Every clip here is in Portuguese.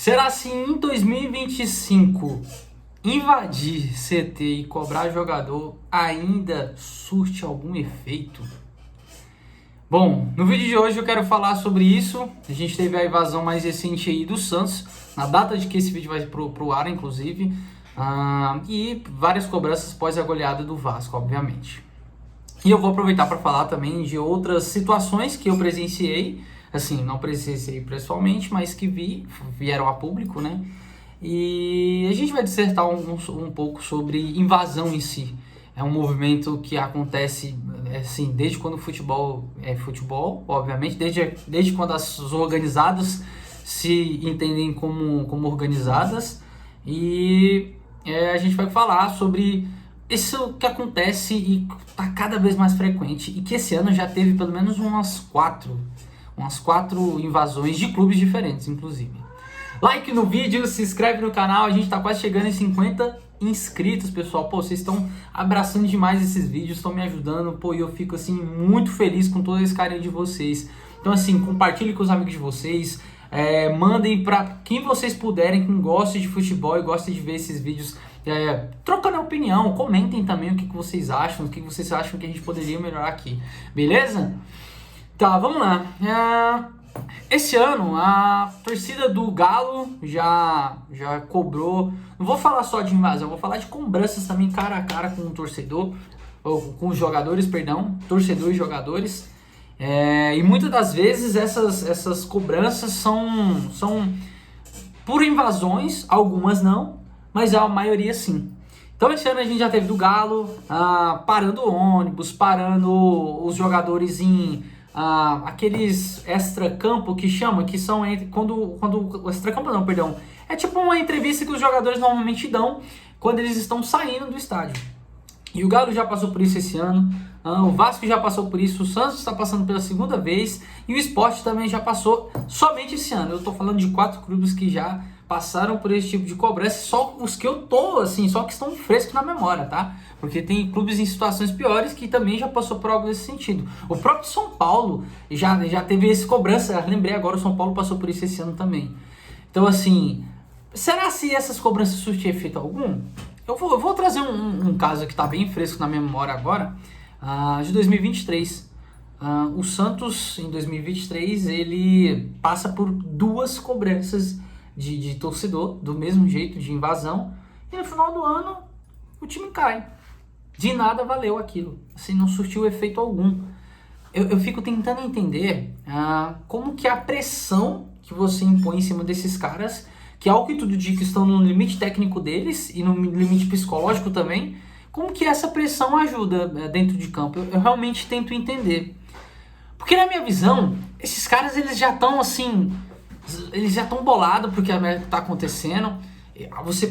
Será se em 2025 invadir CT e cobrar jogador ainda surte algum efeito? Bom, no vídeo de hoje eu quero falar sobre isso. A gente teve a invasão mais recente aí do Santos, na data de que esse vídeo vai pro ar, inclusive, e várias cobranças após a goleada do Vasco, obviamente. E eu vou aproveitar para falar também de outras situações que eu presenciei, assim, não presenciei pessoalmente, mas que vieram a público, né? E a gente vai dissertar um pouco sobre invasão em si. É um movimento que acontece, assim, desde quando o futebol é futebol, obviamente, desde quando as organizadas se entendem como organizadas. E a gente vai falar sobre isso que acontece e está cada vez mais frequente, e que esse ano já teve pelo menos umas quatro invasões de clubes diferentes, inclusive. Like no vídeo, se inscreve no canal, a gente está quase chegando em 50 inscritos, pessoal. Pô, vocês estão abraçando demais esses vídeos, estão me ajudando, pô, e eu fico, assim, muito feliz com todo esse carinho de vocês. Então, assim, compartilhe com os amigos de vocês, mandem para quem vocês puderem, quem gosta de futebol e gosta de ver esses vídeos, trocando opinião, comentem também o que vocês acham, o que vocês acham que a gente poderia melhorar aqui, beleza? Tá, vamos lá. Esse ano a torcida do Galo já cobrou, não vou falar só de invasão, vou falar de cobranças também cara a cara com o torcedor, ou com os jogadores, perdão, torcedor e jogadores. E muitas das vezes essas cobranças são por invasões, algumas não, mas a maioria sim. Então esse ano a gente já teve do Galo parando ônibus, parando os jogadores em aqueles extra-campo que chamam, que são quando extra-campo não, perdão, é tipo uma entrevista que os jogadores normalmente dão quando eles estão saindo do estádio. E o Galo já passou por isso esse ano, o Vasco já passou por isso, o Santos está passando pela segunda vez e o Sport também já passou somente esse ano. Eu estou falando de 4 clubes que já passaram por esse tipo de cobrança, só os que eu tô, assim, só que estão frescos na memória, tá? Porque tem clubes em situações piores que também já passou por algo nesse sentido. O próprio São Paulo já teve essa cobrança, lembrei agora, o São Paulo passou por isso esse ano também. Então, assim, será se essas cobranças surtem efeito algum? Eu vou trazer um caso que está bem fresco na minha memória agora, de 2023. O Santos, em 2023, ele passa por 2 cobranças de torcedor, do mesmo jeito, de invasão, e no final do ano o time cai. De nada valeu aquilo, assim, não surtiu efeito algum. Eu fico tentando entender como que a pressão que você impõe em cima desses caras, que ao que tudo indica estão no limite técnico deles e no limite psicológico também, como que essa pressão ajuda dentro de campo? Eu realmente tento entender. Porque na minha visão, esses caras eles já estão assim, eles já estão bolados porque a merda tá acontecendo.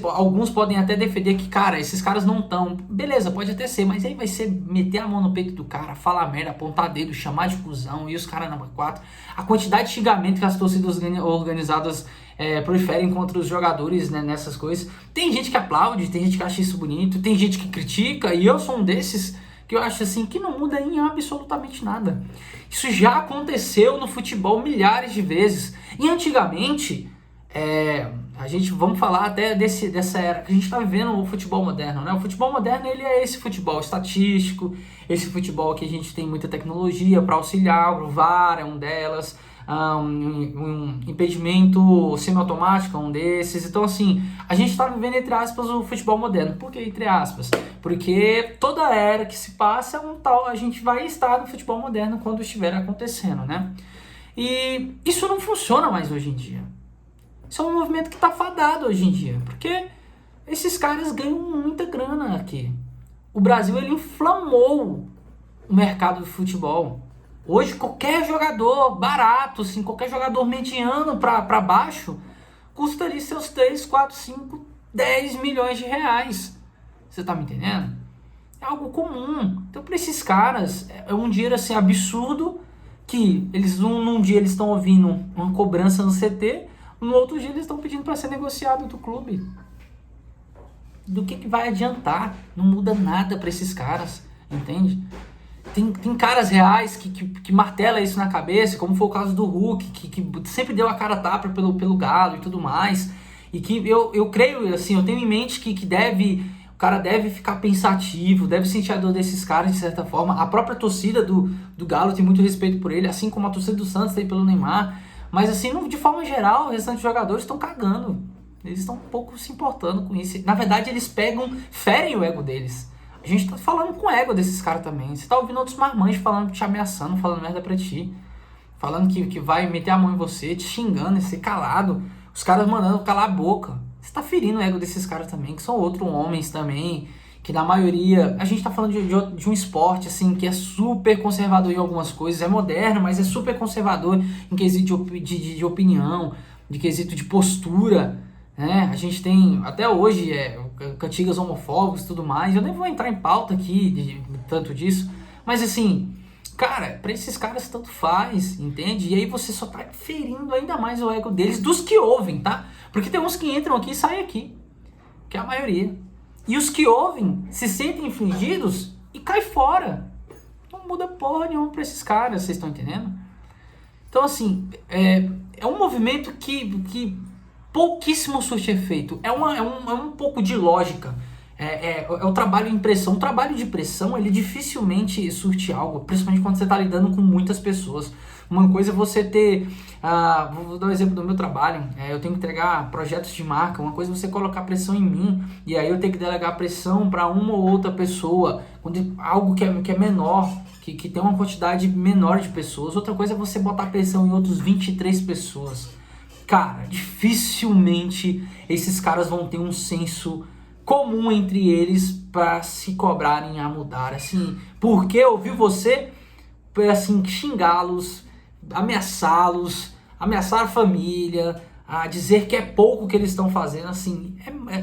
Alguns podem até defender que, cara, esses caras não estão. Beleza, pode até ser, mas aí vai ser meter a mão no peito do cara, falar merda, apontar dedo, chamar de cuzão, e os caras na 4. A quantidade de xingamento que as torcidas organizadas proferem contra os jogadores, né, nessas coisas. Tem gente que aplaude, tem gente que acha isso bonito, tem gente que critica, e eu sou um desses que eu acho assim que não muda em absolutamente nada. Isso já aconteceu no futebol milhares de vezes. E antigamente, vamos falar até dessa era que a gente está vivendo, o futebol moderno, né? O futebol moderno, ele é esse futebol estatístico, esse futebol que a gente tem muita tecnologia para auxiliar, o VAR é um delas, um impedimento semiautomático é um desses. Então, assim, a gente está vivendo, entre aspas, o futebol moderno. Por que entre aspas? Porque toda era que se passa a gente vai estar no futebol moderno quando estiver acontecendo, né? E isso não funciona mais hoje em dia. Isso é um movimento que está fadado hoje em dia, porque esses caras ganham muita grana aqui. O Brasil, ele inflamou o mercado do futebol. Hoje, qualquer jogador barato, assim, qualquer jogador mediano para baixo, custa ali seus 3, 4, 5, 10 milhões de reais. Você tá me entendendo? É algo comum. Então, para esses caras, é um dinheiro assim, absurdo, que eles num dia eles estão ouvindo uma cobrança no CT, no outro dia eles estão pedindo para ser negociado do clube. Do que vai adiantar? Não muda nada para esses caras, entende? Tem caras reais que martela isso na cabeça, como foi o caso do Hulk, que sempre deu a cara a tapa pelo Galo e tudo mais. E que eu creio, assim, eu tenho em mente que o cara deve ficar pensativo, deve sentir a dor desses caras de certa forma. A própria torcida do Galo tem muito respeito por ele, assim como a torcida do Santos tem pelo Neymar. Mas assim, de forma geral, os restantes jogadores estão cagando. Eles estão um pouco se importando com isso. Na verdade, eles ferem o ego deles. A gente tá falando com o ego desses caras também. Você tá ouvindo outros marmanjos falando, te ameaçando, falando merda pra ti. Falando que vai meter a mão em você, te xingando, ser calado. Os caras mandando calar a boca. Você tá ferindo o ego desses caras também, que são outros homens também. Que na maioria... A gente tá falando de um esporte, assim, que é super conservador em algumas coisas. É moderno, mas é super conservador em quesito de opinião, de quesito de postura. A gente tem, até hoje, cantigas homofóbicas e tudo mais. Eu nem vou entrar em pauta aqui de tanto disso. Mas assim, cara, pra esses caras tanto faz, entende? E aí você só tá ferindo ainda mais o ego deles, dos que ouvem, tá? Porque tem uns que entram aqui e saem aqui, que é a maioria. E os que ouvem se sentem infligidos e caem fora. Não muda porra nenhuma pra esses caras, vocês estão entendendo? Então assim, é um movimento que pouquíssimo surte efeito. É um pouco de lógica. É o trabalho em pressão. O trabalho de pressão, ele dificilmente surte algo, principalmente quando você está lidando com muitas pessoas. Uma coisa é você ter... vou dar um exemplo do meu trabalho. Eu tenho que entregar projetos de marca. Uma coisa é você colocar pressão em mim, e aí eu tenho que delegar pressão para uma ou outra pessoa. Algo que é menor, que tem uma quantidade menor de pessoas. Outra coisa é você botar pressão em outros 23 pessoas. Cara, dificilmente esses caras vão ter um senso comum entre eles para se cobrarem a mudar. Assim, porque ouvir você, assim, xingá-los, ameaçá-los, ameaçar a família, a dizer que é pouco que eles estão fazendo, assim,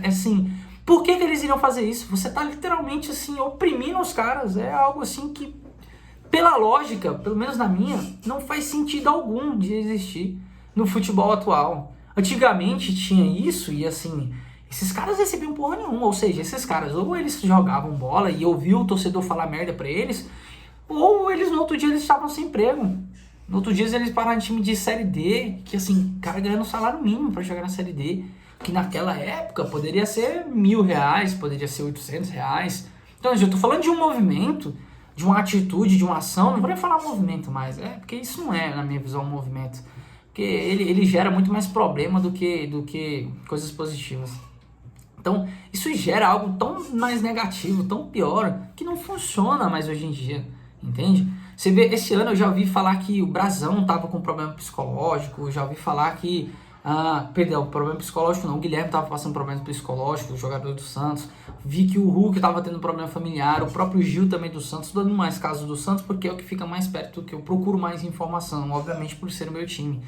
assim, por que eles iriam fazer isso? Você tá literalmente, assim, oprimindo os caras. É algo assim que, pela lógica, pelo menos na minha, não faz sentido algum de existir no futebol atual. Antigamente tinha isso e assim, esses caras recebiam porra nenhuma, ou seja, esses caras ou eles jogavam bola e ouviam o torcedor falar merda pra eles, ou eles no outro dia eles estavam sem emprego. No outro dia eles pararam em time de Série D, que assim, cara ganhando salário mínimo pra jogar na Série D, que naquela época poderia ser R$1.000, poderia ser R$800. Então eu tô falando de um movimento, de uma atitude, de uma ação, não vou nem falar movimento mais, porque isso não é, na minha visão, um movimento. Porque ele gera muito mais problema do que coisas positivas. Então, isso gera algo tão mais negativo, tão pior, que não funciona mais hoje em dia, entende? Você vê, esse ano eu já ouvi falar que o Brasão tava com problema psicológico, já ouvi falar que... perdão, problema psicológico não, o Guilherme tava passando problema psicológico, o jogador do Santos. Vi que o Hulk tava tendo problema familiar, o próprio Gil também do Santos, dando mais casos do Santos, porque é o que fica mais perto, que eu procuro mais informação, obviamente por ser o meu time.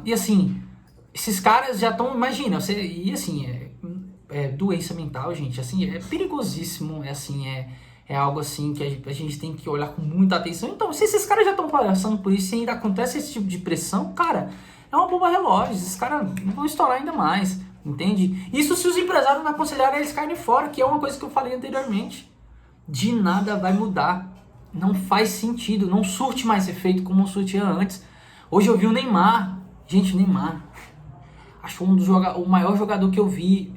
E assim, esses caras já estão, imagina, e assim, doença mental, gente, assim, é perigosíssimo, é algo assim que a gente tem que olhar com muita atenção. Então, se esses caras já estão passando por isso e ainda acontece esse tipo de pressão, cara, é uma bomba relógio, esses caras vão estourar ainda mais, entende? Isso se os empresários não aconselharem eles caírem fora, que é uma coisa que eu falei anteriormente. De nada vai mudar, não faz sentido, não surte mais efeito como surtia antes. Hoje eu vi o Neymar, gente, o Neymar, acho o maior jogador que eu vi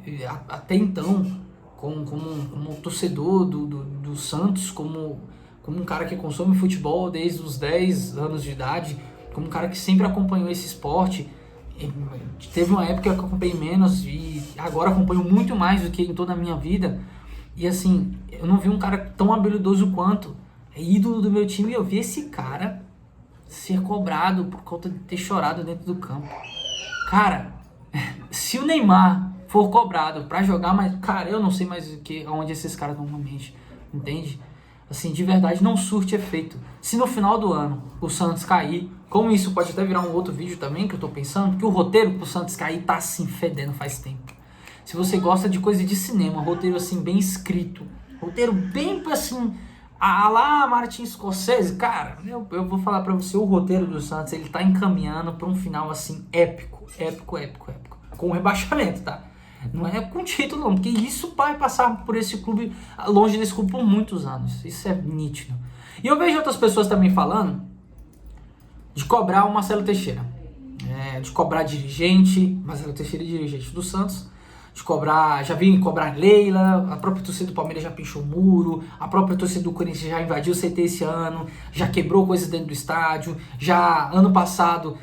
até então, como torcedor do Santos, como um cara que consome futebol desde os 10 anos de idade, como um cara que sempre acompanhou esse esporte. Teve uma época que eu acompanhei menos e agora acompanho muito mais do que em toda a minha vida. E assim, eu não vi um cara tão habilidoso quanto. É ídolo do meu time e eu vi esse cara ser cobrado por conta de ter chorado dentro do campo. Cara, se o Neymar for cobrado pra jogar, mas cara, eu não sei mais onde esses caras normalmente, entende? Assim, de verdade não surte efeito. Se no final do ano o Santos cair, como isso pode até virar um outro vídeo também que eu tô pensando, porque o roteiro pro Santos cair tá assim fedendo faz tempo. Se você gosta de coisa de cinema, roteiro assim bem escrito, roteiro bem assim, lá Martin Scorsese, cara, eu vou falar pra você, o roteiro do Santos, ele tá encaminhando pra um final assim épico, com rebaixamento, tá? Não é com título não, porque isso vai passar por esse clube, longe desse clube por muitos anos, isso é nítido. E eu vejo outras pessoas também falando de cobrar o Marcelo Teixeira, de cobrar dirigente, Marcelo Teixeira é dirigente do Santos, de cobrar, já vi cobrar Leila, a própria torcida do Palmeiras já pinchou o muro, a própria torcida do Corinthians já invadiu o CT esse ano, já quebrou coisas dentro do estádio, já ano passado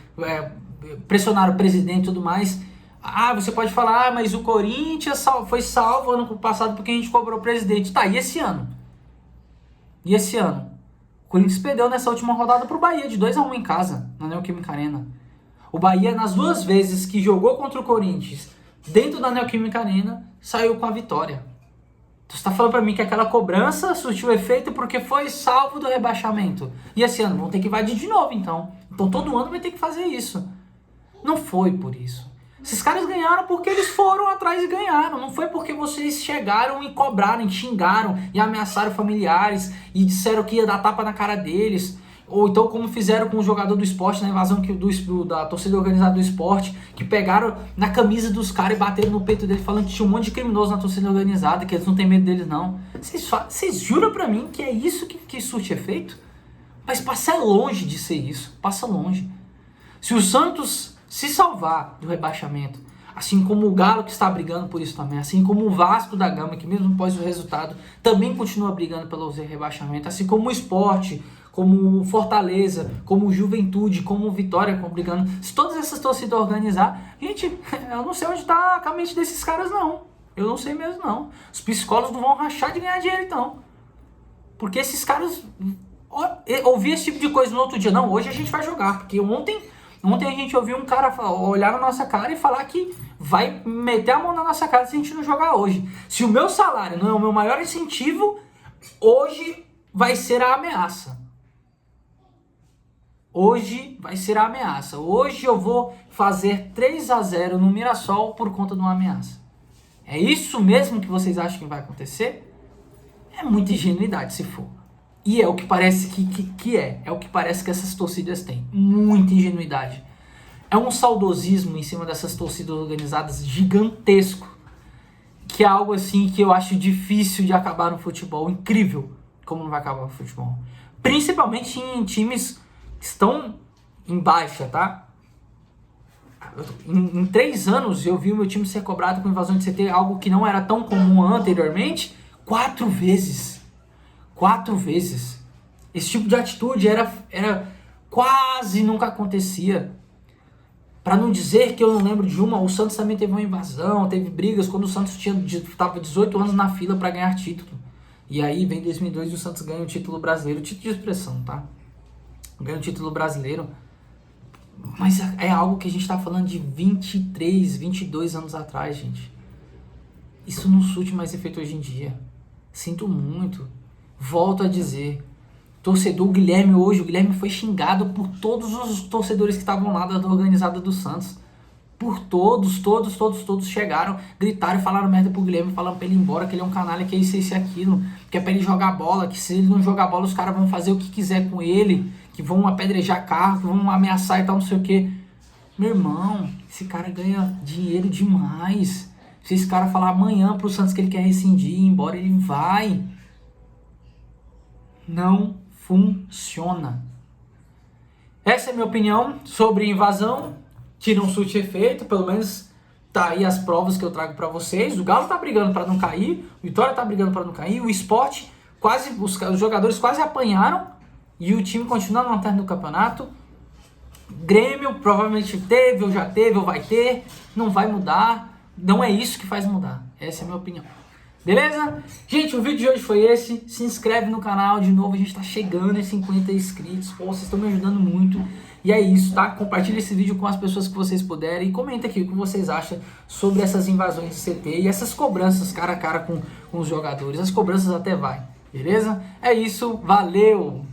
pressionaram o presidente e tudo mais. Ah, você pode falar, mas o Corinthians foi salvo ano passado porque a gente cobrou o presidente. Tá, e esse ano? E esse ano? O Corinthians perdeu nessa última rodada pro Bahia, de 2-1 em casa, na Neoquímica Arena. O Bahia, nas duas vezes que jogou contra o Corinthians, dentro da Neoquímica Arena, saiu com a vitória. Então, você tá falando pra mim que aquela cobrança surtiu efeito porque foi salvo do rebaixamento. E esse ano vão ter que invadir de novo, então. Então todo ano vai ter que fazer isso. Não foi por isso. Esses caras ganharam porque eles foram atrás e ganharam. Não foi porque vocês chegaram e cobraram, e xingaram e ameaçaram familiares e disseram que ia dar tapa na cara deles. Ou então como fizeram com o jogador do esporte na invasão da torcida organizada do esporte, que pegaram na camisa dos caras e bateram no peito dele falando que tinha um monte de criminoso na torcida organizada, que eles não têm medo deles não. Vocês juram pra mim que é isso que surte efeito? Mas passa longe de ser isso, passa longe. Se o Santos se salvar do rebaixamento, assim como o Galo que está brigando por isso também, assim como o Vasco da Gama, que mesmo após o resultado também continua brigando pelo rebaixamento, assim como o Sport, como o Fortaleza, como o Juventude, como o Vitória brigando, se todas essas torcidas organizar, gente, eu não sei onde está a mente desses caras não, eu não sei mesmo não. Os psicólogos não vão rachar de ganhar dinheiro então, porque esses caras ouvir esse tipo de coisa no outro dia, não, hoje a gente vai jogar, porque ontem a gente ouviu um cara olhar na nossa cara e falar que vai meter a mão na nossa cara se a gente não jogar hoje. Se o meu salário não é o meu maior incentivo, hoje vai ser a ameaça. Hoje vai ser a ameaça. Hoje eu vou fazer 3-0 no Mirassol por conta de uma ameaça. É isso mesmo que vocês acham que vai acontecer? É muita ingenuidade se for. E é o que parece é o que parece que essas torcidas têm, muita ingenuidade. É um saudosismo em cima dessas torcidas organizadas gigantesco, que é algo assim que eu acho difícil de acabar no futebol, incrível como não vai acabar no futebol. Principalmente em times que estão em baixa, tá? Em 3 anos eu vi o meu time ser cobrado com invasão de CT, algo que não era tão comum anteriormente, 4 vezes. 4 vezes. Esse tipo de atitude era quase nunca acontecia. Para não dizer que eu não lembro de uma, o Santos também teve uma invasão, teve brigas quando o Santos estava 18 anos na fila para ganhar título. E aí vem 2002 e o Santos ganha o título brasileiro, título de expressão, tá? Ganha o título brasileiro. Mas é algo que a gente tá falando de 23, 22 anos atrás, gente. Isso não surte mais efeito hoje em dia. Sinto muito. Volto a dizer, torcedor Guilherme hoje, o Guilherme foi xingado por todos os torcedores que estavam lá da organizada do Santos. Por todos chegaram, gritaram e falaram merda pro Guilherme, falando pra ele ir embora, que ele é um canalha, que é isso e aquilo, que é pra ele jogar bola, que se ele não jogar bola os caras vão fazer o que quiser com ele, que vão apedrejar carro, que vão ameaçar e tal, não sei o que. Meu irmão, esse cara ganha dinheiro demais. Se esse cara falar amanhã pro Santos que ele quer rescindir e ir embora, ele vai. Não funciona. Essa é a minha opinião sobre invasão, que não surte efeito, pelo menos tá aí as provas que eu trago pra vocês. O Galo tá brigando pra não cair, o Vitória tá brigando pra não cair, o Sport, os jogadores quase apanharam e o time continua na lanterna do campeonato. Grêmio provavelmente teve, ou já teve, ou vai ter, não vai mudar, não é isso que faz mudar. Essa é a minha opinião. Beleza? Gente, o vídeo de hoje foi esse. Se inscreve no canal de novo, a gente tá chegando em 50 inscritos. Pô, vocês estão me ajudando muito. E é isso, tá? Compartilha esse vídeo com as pessoas que vocês puderem. E comenta aqui o que vocês acham sobre essas invasões de CT e essas cobranças cara a cara com os jogadores. As cobranças até vai, beleza? É isso, valeu!